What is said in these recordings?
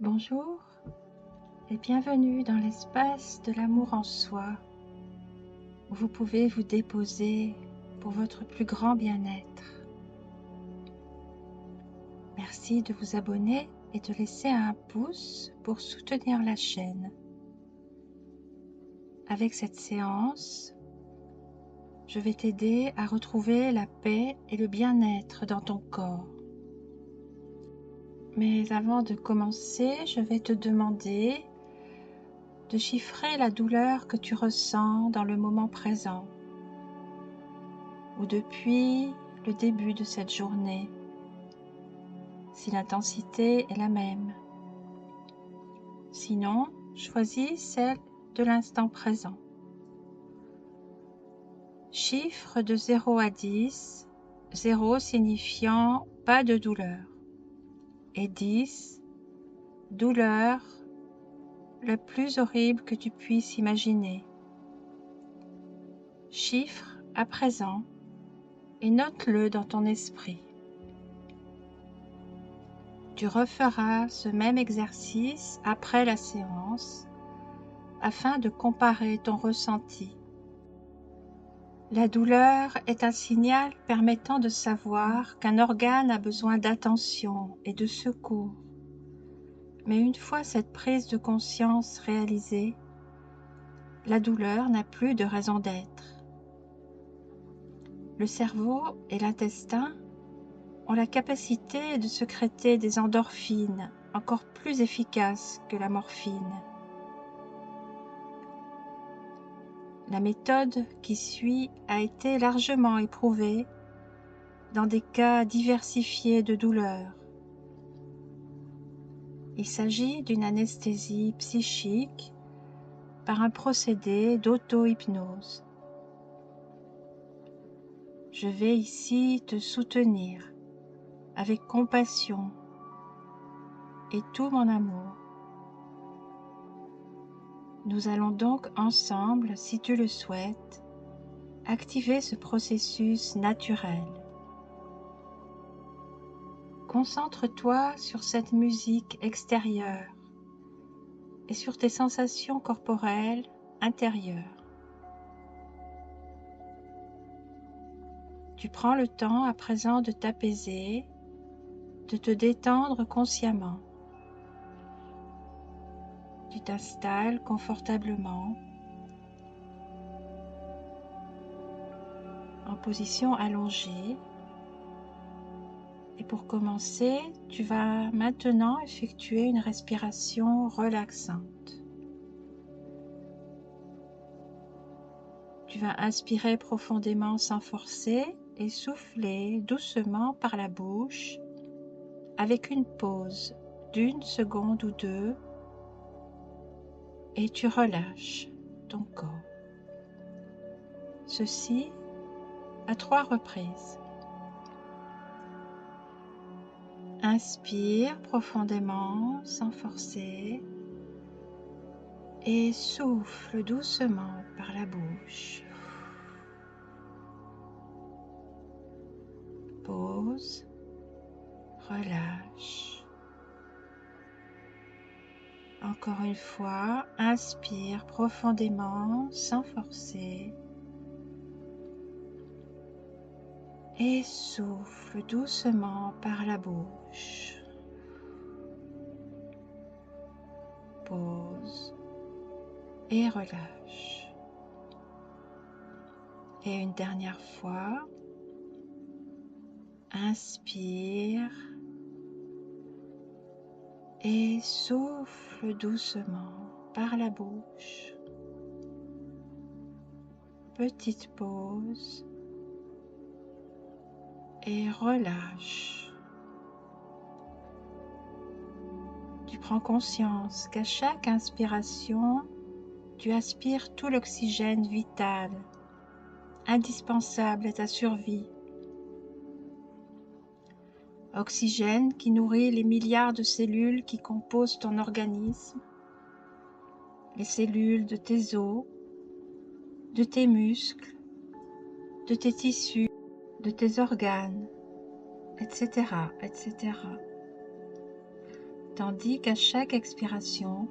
Bonjour et bienvenue dans l'espace de l'amour en soi, où vous pouvez vous déposer pour votre plus grand bien-être. Merci de vous abonner et de laisser un pouce pour soutenir la chaîne. Avec cette séance, je vais t'aider à retrouver la paix et le bien-être dans ton corps. Mais avant de commencer, je vais te demander de chiffrer la douleur que tu ressens dans le moment présent ou depuis le début de cette journée, si l'intensité est la même. Sinon, choisis celle de l'instant présent. Chiffre de 0 à 10, 0 signifiant pas de douleur et 10, douleur la plus horrible que tu puisses imaginer. Chiffre à présent et note-le dans ton esprit. Tu referas ce même exercice après la séance afin de comparer ton ressenti. La douleur est un signal permettant de savoir qu'un organe a besoin d'attention et de secours. Mais une fois cette prise de conscience réalisée, la douleur n'a plus de raison d'être. Le cerveau et l'intestin ont la capacité de sécréter des endorphines encore plus efficaces que la morphine. La méthode qui suit a été largement éprouvée dans des cas diversifiés de douleur. Il s'agit d'une anesthésie psychique par un procédé d'auto-hypnose. Je vais ici te soutenir avec compassion et tout mon amour. Nous allons donc ensemble, si tu le souhaites, activer ce processus naturel. Concentre-toi sur cette musique extérieure et sur tes sensations corporelles intérieures. Tu prends le temps à présent de t'apaiser, de te détendre consciemment. Tu t'installes confortablement en position allongée. Et pour commencer, tu vas maintenant effectuer une respiration relaxante. Tu vas inspirer profondément sans forcer et souffler doucement par la bouche avec une pause d'1 seconde ou 2 et tu relâches ton corps. Ceci à 3 reprises. Inspire profondément sans forcer et souffle doucement par la bouche. Pause, relâche. Encore une fois, inspire profondément sans forcer et souffle doucement par la bouche. Pause et relâche. Et une dernière fois, inspire et souffle doucement par la bouche. Petite pause et relâche. Tu prends conscience qu'à chaque inspiration, tu aspires tout l'oxygène vital, indispensable à ta survie. Oxygène qui nourrit les milliards de cellules qui composent ton organisme, les cellules de tes os, de tes muscles, de tes tissus, de tes organes, etc., etc. tandis qu'à chaque expiration,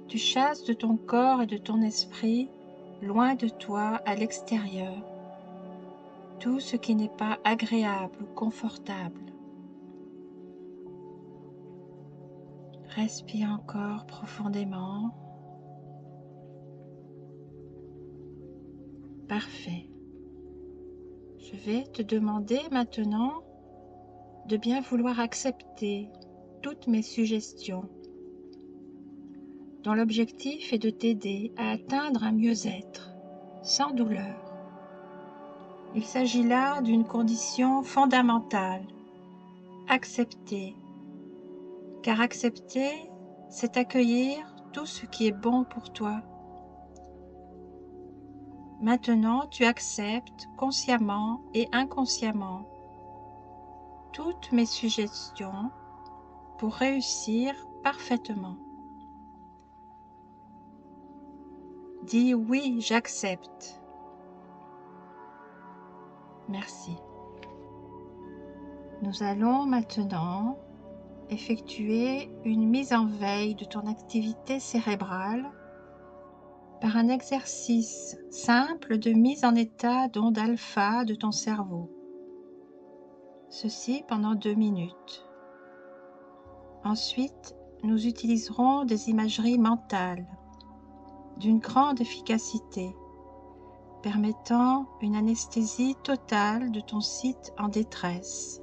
tu chasses de ton corps et de ton esprit, loin de toi, à l'extérieur, tout ce qui n'est pas agréable ou confortable. Respire encore profondément. Parfait. Je vais te demander maintenant de bien vouloir accepter toutes mes suggestions, dont l'objectif est de t'aider à atteindre un mieux-être, sans douleur. Il s'agit là d'une condition fondamentale, accepter. Car accepter, c'est accueillir tout ce qui est bon pour toi. Maintenant, tu acceptes consciemment et inconsciemment toutes mes suggestions pour réussir parfaitement. Dis oui, j'accepte. Merci. Nous allons maintenant effectuer une mise en veille de ton activité cérébrale par un exercice simple de mise en état d'onde alpha de ton cerveau. Ceci pendant 2 minutes. Ensuite, nous utiliserons des imageries mentales d'une grande efficacité, permettant une anesthésie totale de ton site en détresse.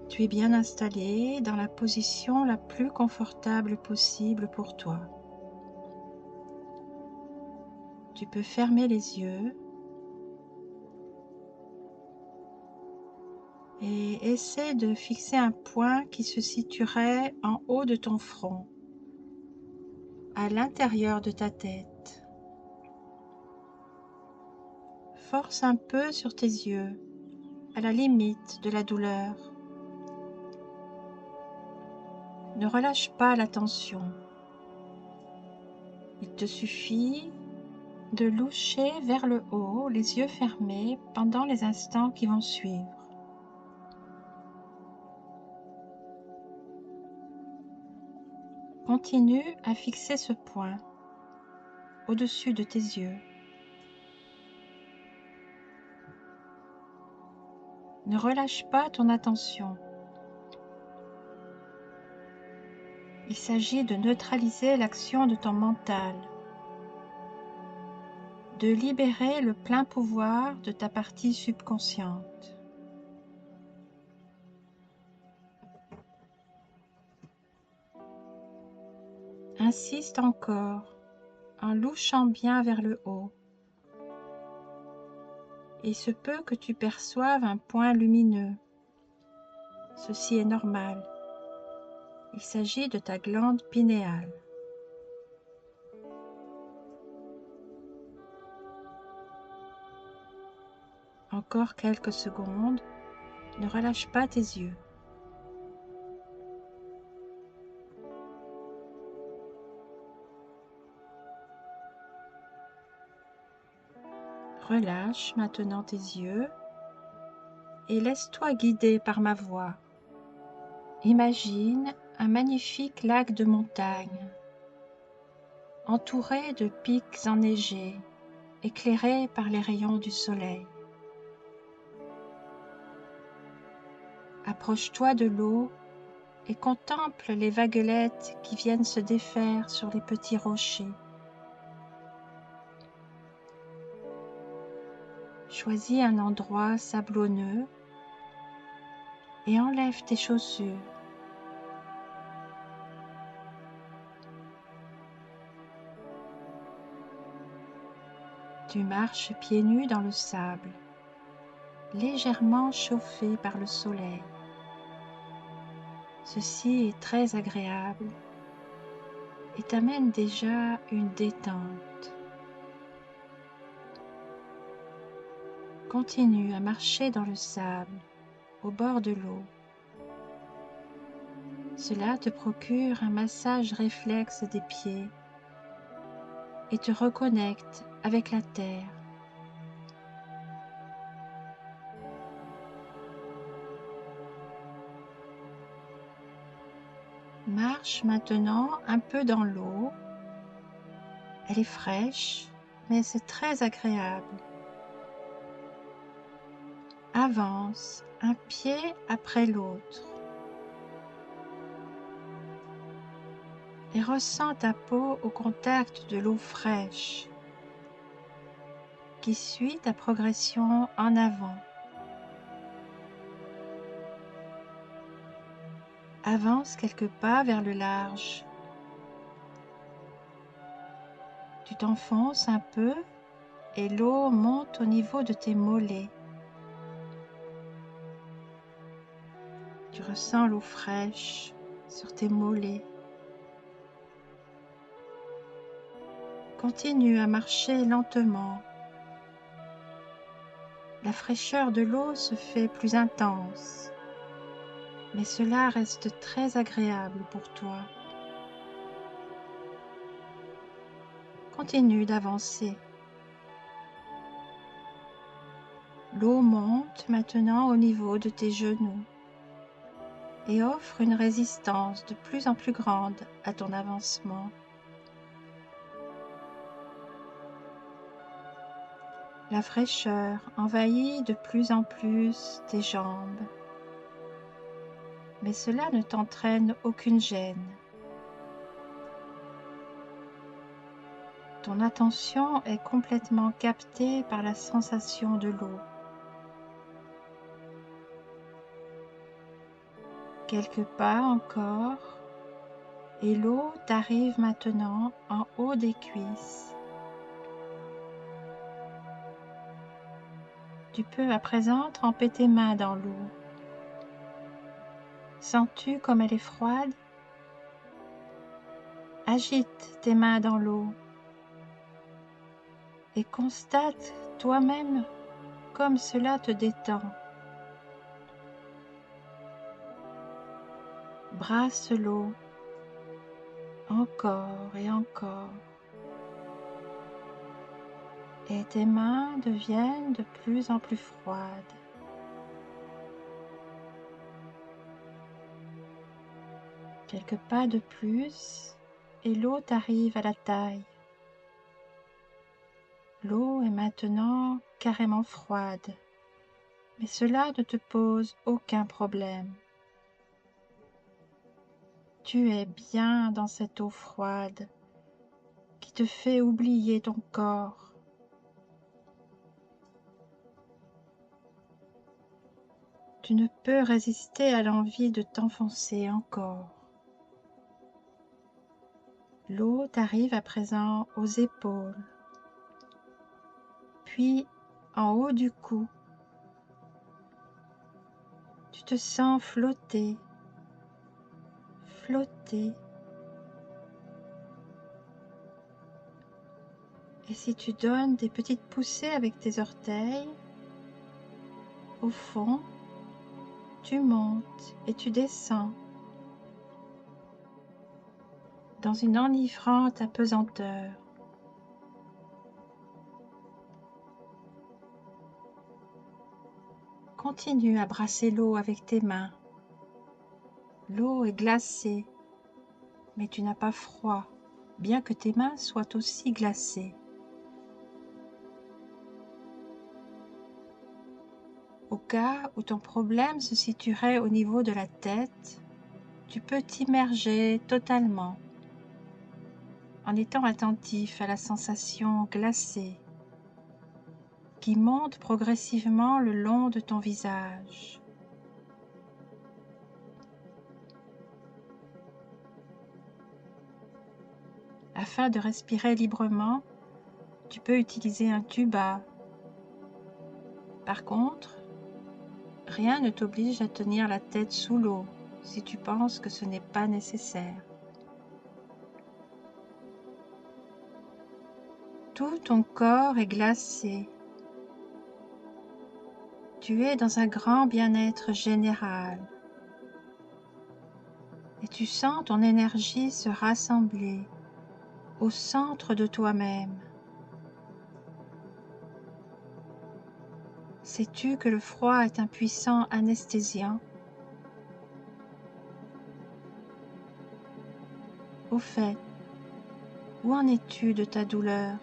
Tu es bien installé dans la position la plus confortable possible pour toi. Tu peux fermer les yeux et essaie de fixer un point qui se situerait en haut de ton front, à l'intérieur de ta tête. Force un peu sur tes yeux, à la limite de la douleur. Ne relâche pas la tension. Il te suffit de loucher vers le haut, les yeux fermés, pendant les instants qui vont suivre. Continue à fixer ce point au-dessus de tes yeux. Ne relâche pas ton attention. Il s'agit de neutraliser l'action de ton mental, de libérer le plein pouvoir de ta partie subconsciente. Insiste encore en louchant bien vers le haut. Il se peut que tu perçoives un point lumineux. Ceci est normal. Il s'agit de ta glande pinéale. Encore quelques secondes. Ne relâche pas tes yeux. Relâche maintenant tes yeux et laisse-toi guider par ma voix. Imagine un magnifique lac de montagne, entouré de pics enneigés, éclairé par les rayons du soleil. Approche-toi de l'eau et contemple les vaguelettes qui viennent se défaire sur les petits rochers. Choisis un endroit sablonneux et enlève tes chaussures. Tu marches pieds nus dans le sable, légèrement chauffé par le soleil. Ceci est très agréable et t'amène déjà une détente. Continue à marcher dans le sable, au bord de l'eau. Cela te procure un massage réflexe des pieds et te reconnecte avec la terre. Marche maintenant un peu dans l'eau. Elle est fraîche, mais c'est très agréable. Avance un pied après l'autre et ressens ta peau au contact de l'eau fraîche qui suit ta progression en avant. Avance quelques pas vers le large. Tu t'enfonces un peu et l'eau monte au niveau de tes mollets. Tu ressens l'eau fraîche sur tes mollets. Continue à marcher lentement. La fraîcheur de l'eau se fait plus intense, mais cela reste très agréable pour toi. Continue d'avancer. L'eau monte maintenant au niveau de tes genoux et offre une résistance de plus en plus grande à ton avancement. La fraîcheur envahit de plus en plus tes jambes, mais cela ne t'entraîne aucune gêne. Ton attention est complètement captée par la sensation de l'eau. Quelques pas encore, et l'eau t'arrive maintenant en haut des cuisses. Tu peux à présent tremper tes mains dans l'eau. Sens-tu comme elle est froide? Agite tes mains dans l'eau et constate toi-même comme cela te détend. Brasse l'eau encore et encore. Et tes mains deviennent de plus en plus froides. Quelques pas de plus et l'eau t'arrive à la taille. L'eau est maintenant carrément froide, mais cela ne te pose aucun problème. Tu es bien dans cette eau froide qui te fait oublier ton corps. Tu ne peux résister à l'envie de t'enfoncer encore. L'eau t'arrive à présent aux épaules, puis en haut du cou. Tu te sens flotter, flotter. Et si tu donnes des petites poussées avec tes orteils, au fond, tu montes et tu descends dans une enivrante apesanteur. Continue à brasser l'eau avec tes mains. L'eau est glacée, mais tu n'as pas froid, bien que tes mains soient aussi glacées. Au cas où ton problème se situerait au niveau de la tête, tu peux t'immerger totalement en étant attentif à la sensation glacée qui monte progressivement le long de ton visage. Afin de respirer librement, tu peux utiliser un tuba. Par contre, rien ne t'oblige à tenir la tête sous l'eau si tu penses que ce n'est pas nécessaire. Tout ton corps est glacé. Tu es dans un grand bien-être général et tu sens ton énergie se rassembler au centre de toi-même. Sais-tu que le froid est un puissant anesthésiant? Au fait, où en es-tu de ta douleur?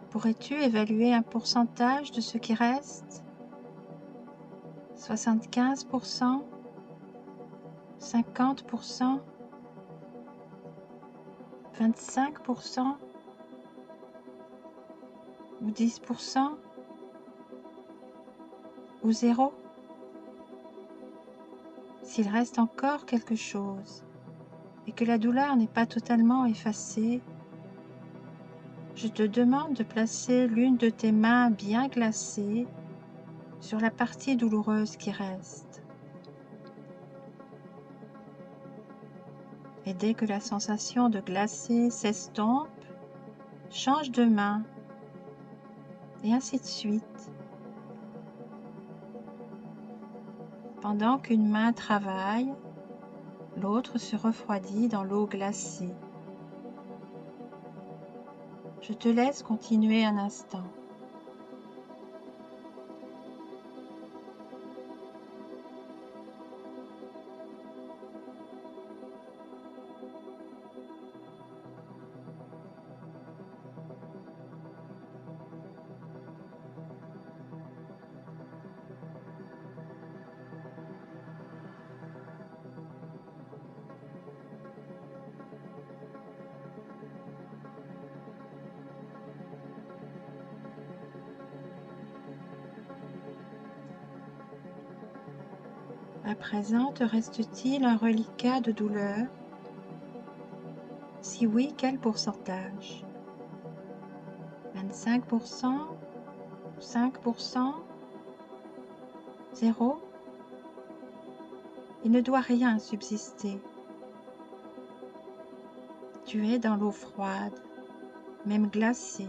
Pourrais-tu évaluer un pourcentage de ce qui reste? 75%? 50%? 25%? Ou 10%? Ou 0? S'il reste encore quelque chose et que la douleur n'est pas totalement effacée, je te demande de placer l'une de tes mains bien glacées sur la partie douloureuse qui reste. Et dès que la sensation de glacé s'estompe, change de main, et ainsi de suite. Pendant qu'une main travaille, l'autre se refroidit dans l'eau glacée. Je te laisse continuer un instant. À présent, te reste-t-il un reliquat de douleur? Si oui, quel pourcentage? 25%? 5%? 0? Il ne doit rien subsister. Tu es dans l'eau froide, même glacée,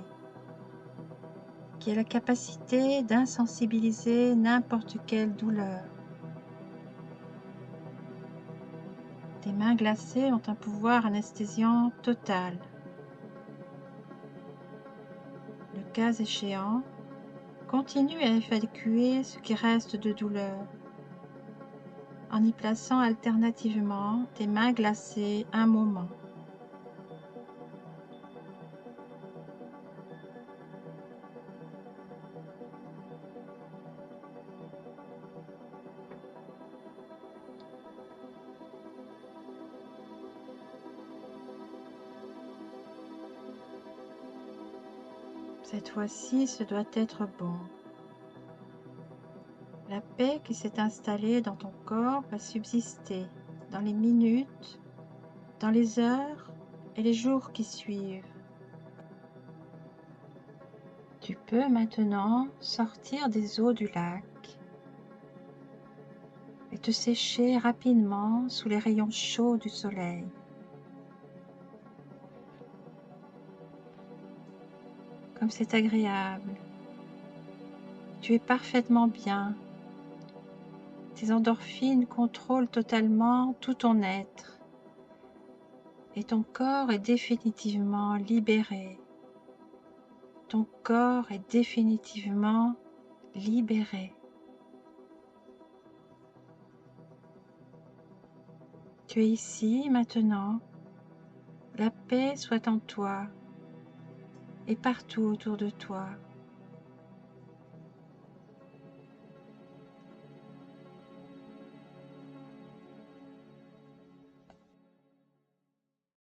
qui a la capacité d'insensibiliser n'importe quelle douleur. Tes mains glacées ont un pouvoir anesthésiant total. Le cas échéant, continue à évacuer ce qui reste de douleur, en y plaçant alternativement tes mains glacées un moment. Cette fois-ci, ce doit être bon. La paix qui s'est installée dans ton corps va subsister dans les minutes, dans les heures et les jours qui suivent. Tu peux maintenant sortir des eaux du lac et te sécher rapidement sous les rayons chauds du soleil. Comme c'est agréable. Tu es parfaitement bien. Tes endorphines contrôlent totalement tout ton être et ton corps est définitivement libéré. Ton corps est définitivement libéré. Tu es ici maintenant. La paix soit en toi et partout autour de toi.